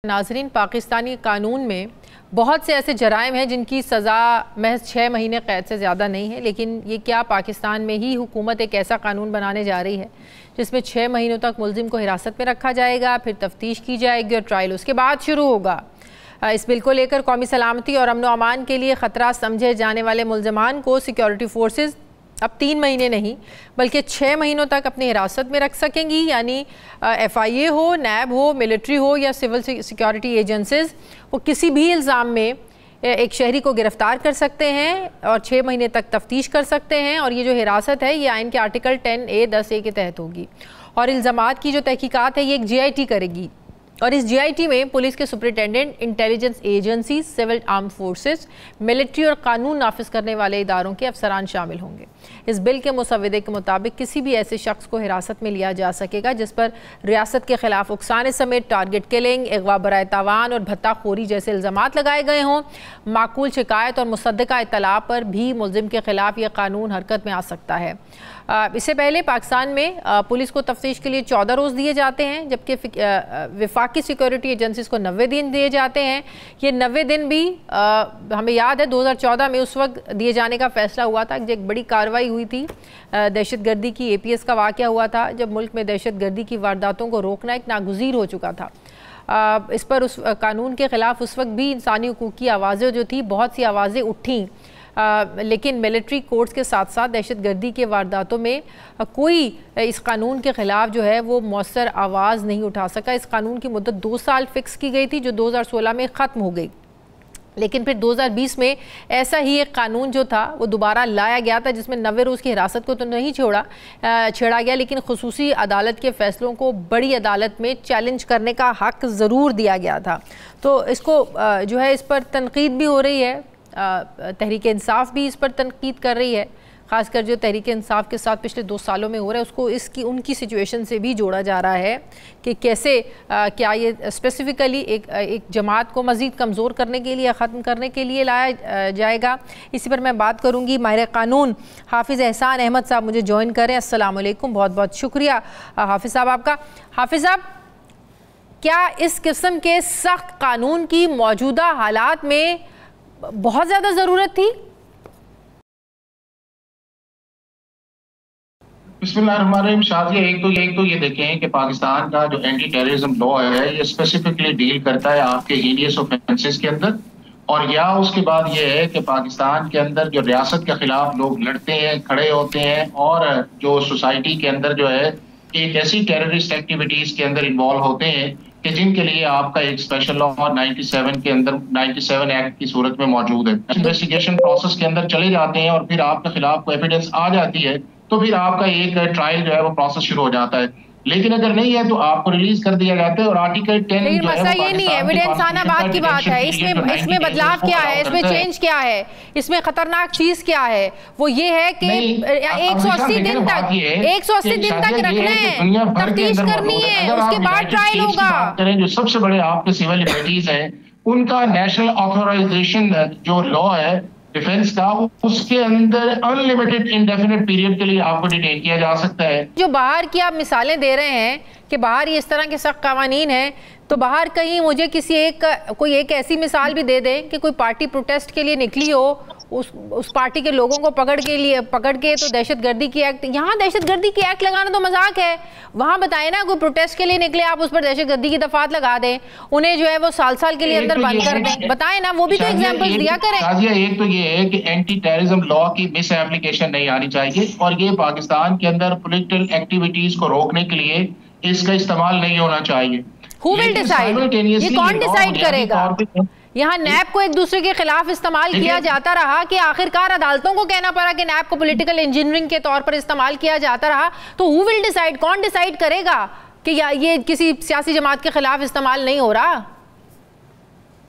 नाज़रीन, पाकिस्तानी कानून में बहुत से ऐसे जराइम हैं जिनकी सज़ा महज 6 महीने कैद से ज़्यादा नहीं है, लेकिन ये क्या पाकिस्तान में ही हुकूमत एक ऐसा कानून बनाने जा रही है जिसमें 6 महीनों तक मुल्ज़िम को हिरासत में रखा जाएगा, फिर तफ्तीश की जाएगी और ट्रायल उसके बाद शुरू होगा। इस बिल को लेकर कौमी सलामती और अमन व अमान के लिए ख़तरा समझे जाने वाले मुल्ज़िमान को सिक्योरिटी फोर्सेस अब 3 महीने नहीं बल्कि 6 महीनों तक अपनी हिरासत में रख सकेंगी। यानी FIA हो, नैब हो, मिलिट्री हो या सिविल सिक्योरिटी एजेंसीज, वो किसी भी इल्ज़ाम में एक शहरी को गिरफ़्तार कर सकते हैं और 6 महीने तक तफ्तीश कर सकते हैं। और ये जो हिरासत है ये आइन के आर्टिकल 10A 10A के तहत होगी और इल्ज़ामात की जो तहकीकात है ये एक GIT करेगी। और इस GIT में पुलिस के superintendent, intelligence agency, civil arm forces, military और कानून नाफिज करने वाले इदारों के अफसरान शामिल होंगे। इस बिल के मुसव्वदे के मुताबिक किसी भी ऐसे शख्स को हिरासत में लिया जा सकेगा जिस पर रियासत के खिलाफ उकसाने समेत टारगेट किलिंग, अगवा बराए तावान और भत्ताखोरी जैसे इल्ज़ामात लगाए गए हों। माकूल शिकायत और मुसद्दका इत्तला पर भी मुल्ज़िम के खिलाफ यह कानून हरकत में आ सकता है। इससे पहले पाकिस्तान में पुलिस को तफ्तीश के लिए 14 रोज़ दिए जाते हैं, जबकि वफाकी सिक्योरिटी एजेंसीज को 90 दिन दिए जाते हैं। ये 90 दिन भी हमें याद है 2014 में उस वक्त दिए जाने का फैसला हुआ था जब एक बड़ी कार्रवाई हुई थी, दहशतगर्दी की APS का वाक़या हुआ था, जब मुल्क में दहशतगर्दी की वारदातों को रोकना एक नागुज़ीर हो चुका था। इस पर उस कानून के ख़िलाफ़ उस वक्त भी इंसानी हुकूक़ की आवाज़ें जो थी, बहुत सी आवाज़ें उठीं, लेकिन मिलिट्री कोर्ट्स के साथ साथ दहशतगर्दी के वारदातों में कोई इस कानून के ख़िलाफ़ जो है वो मौसर आवाज़ नहीं उठा सका। इस कानून की मुद्दत 2 साल फ़िक्स की गई थी जो 2016 में ख़त्म हो गई, लेकिन फिर 2020 में ऐसा ही एक कानून जो था वो दोबारा लाया गया था जिसमें 90 रोज़ की हिरासत को तो नहीं छेड़ा गया, लेकिन खुसूसी अदालत के फ़ैसलों को बड़ी अदालत में चैलेंज करने का हक़ ज़रूर दिया गया था। तो इसको जो है इस पर तनकीद भी हो रही है, तहरीक इंसाफ भी इस पर तनकीद कर रही है, ख़ासकर जो तहरीक इंसाफ के साथ पिछले 2 सालों में हो रहा है उसको उनकी सिचुएशन से भी जोड़ा जा रहा है कि कैसे क्या ये स्पेसिफ़िकली एक जमात को मज़ीद कमज़ोर करने के लिए, ख़त्म करने के लिए लाया जाएगा। इसी पर मैं बात करूँगी। माहिर कानून हाफिज़ एहसान अहमद साहब मुझे ज्वाइन करें। अस्सलाम वालेकुम, बहुत बहुत शुक्रिया हाफिज़ साहब आपका। हाफिज़ साहब, क्या इस किस्म के सख्त कानून की मौजूदा हालात में बहुत ज़्यादा ज़रूरत थी? बिस्मिल्लाहिर्रहमानिर्रहीम। शाज़िया, एक तो ये देखें कि पाकिस्तान का जो एंटी टेररिज्म लॉ है ये स्पेसिफिकली डील करता है आपके हीनियस ऑफेंसेस के अंदर, और या उसके बाद ये है कि पाकिस्तान के अंदर जो रियासत के खिलाफ लोग लड़ते हैं, खड़े होते हैं और जो सोसाइटी के अंदर जो है एक ऐसी टेररिस्ट एक्टिविटीज के अंदर इन्वॉल्व होते हैं कि जिनके लिए आपका एक स्पेशल लॉ 97 के अंदर 97 एक्ट की सूरत में मौजूद है। इन्वेस्टिगेशन प्रोसेस के अंदर चले जाते हैं और फिर आपके खिलाफ कोई एविडेंस आ जाती है तो फिर आपका एक ट्रायल जो है वो प्रोसेस शुरू हो जाता है, लेकिन अगर नहीं है तो आपको रिलीज कर दिया जाता है। और आर्टिकल 10 जो है ये नहीं, एविडेंस आना बात की बात है। इसमें बदलाव क्या है, इसमें चेंज क्या है, इसमें खतरनाक चीज क्या है? वो ये है कि 180 दिन तक रखना है, तफ्तीश करनी है, उसके बाद ट्रायल होगा। जो सबसे बड़े आपके सिविल लिबर्टीज है उनका नेशनल ऑथराइजेशन जो लॉ है डिफेंस का, उसके अंदर अनलिमिटेड इंडेफिनिट पीरियड के लिए आपको डिटेन किया जा सकता है। जो बाहर की आप मिसालें दे रहे हैं कि बाहर इस तरह के सख्त कानून हैं, तो बाहर कहीं मुझे कोई एक ऐसी मिसाल भी दे दें कि कोई पार्टी प्रोटेस्ट के लिए निकली हो, उस पार्टी के लोगों को पकड़ के तो दहशतगर्दी की एक्ट, यहाँ दहशतगर्दी की एक्ट लगाना तो मजाक है। वहाँ बताए ना, कोई प्रोटेस्ट के लिए निकले, आप उस पर दहशतगर्दी की दफात लगा दें, उन्हें जो है वो साल के लिए अंदर बंद कर दें, बताएं ना, वो भी तो एग्जाम्पल दिया करें। एक तो ये है कि एंटी टेररिज्म लॉ की मिस एप्लीकेशन नहीं आनी चाहिए, और ये पाकिस्तान के अंदर पॉलिटिकल एक्टिविटीज को रोकने के लिए इसका इस्तेमाल नहीं होना चाहिए। Who will decide? ये कौन डिसाइड करेगा? यहाँ नैब को एक दूसरे के खिलाफ इस्तेमाल किया जाता रहा कि आखिरकार अदालतों को कहना पड़ा कि नैब को पॉलिटिकल इंजीनियरिंग के तौर पर इस्तेमाल किया जाता रहा, तो हु विल डिसाइड, कौन डिसाइड करेगा कि ये किसी सियासी जमात के खिलाफ इस्तेमाल नहीं हो रहा?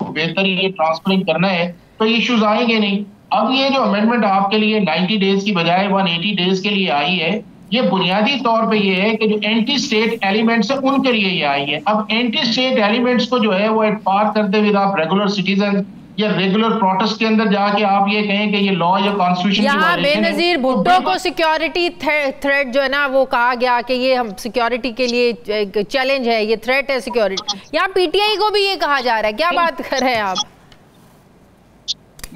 बेहतर ये ट्रांसपेरेंट करना है तो इश्यूज आएंगे नहीं। अब ये जो अमेंडमेंट आपके लिए 90 डेज की बजाय 180 डेज के लिए आई है, ये बुनियादी तौर पे ये है कि जो एंटी स्टेट एलिमेंट्स है उनके लिए ये आई है। अब एंटी स्टेट एलिमेंट्स को जो है वो एट पार करते हुए आप रेगुलर सिटीजन या रेगुलर प्रोटेस्ट के अंदर जाके आप ये कहें कि ये लॉ या कॉन्स्टिट्यूशन यहाँ बेनजीर भुट्टो को सिक्योरिटी थ्रेट जो है ना वो कहा गया कि ये हम सिक्योरिटी के लिए चैलेंज है, ये थ्रेट है सिक्योरिटी। यहाँ पीटीआई को भी ये कहा जा रहा है, क्या बात कर रहे हैं आप?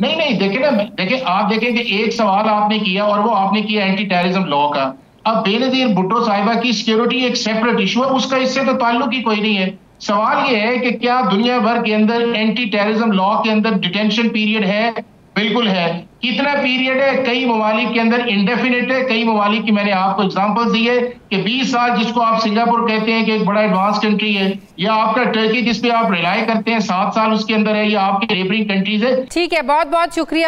नहीं देखिए ना, देखिए आप देखें कि एक सवाल आपने किया और वो आपने किया एंटी टेररिज्म लॉ का। अब बेनजीर भुट्टो साहिबा की सिक्योरिटी एक सेपरेट इशू है, उसका इससे तो ताल्लुक ही कोई नहीं है। सवाल ये है कि क्या दुनिया भर के अंदर एंटी टेररिज्म लॉ के अंदर डिटेंशन पीरियड है? बिल्कुल है। कितना पीरियड है? कई ममालिक के अंदर इंडेफिनिट है, कई ममालिक की मैंने आपको एग्जांपल्स दी है कि 20 साल, जिसको आप सिंगापुर कहते हैं कि एक बड़ा एडवांस कंट्री है, या आपका टर्की जिस पे आप रिलाई करते हैं 7 साल उसके अंदर है, या आपके नेबरिंग कंट्रीज है। ठीक है, बहुत बहुत शुक्रिया।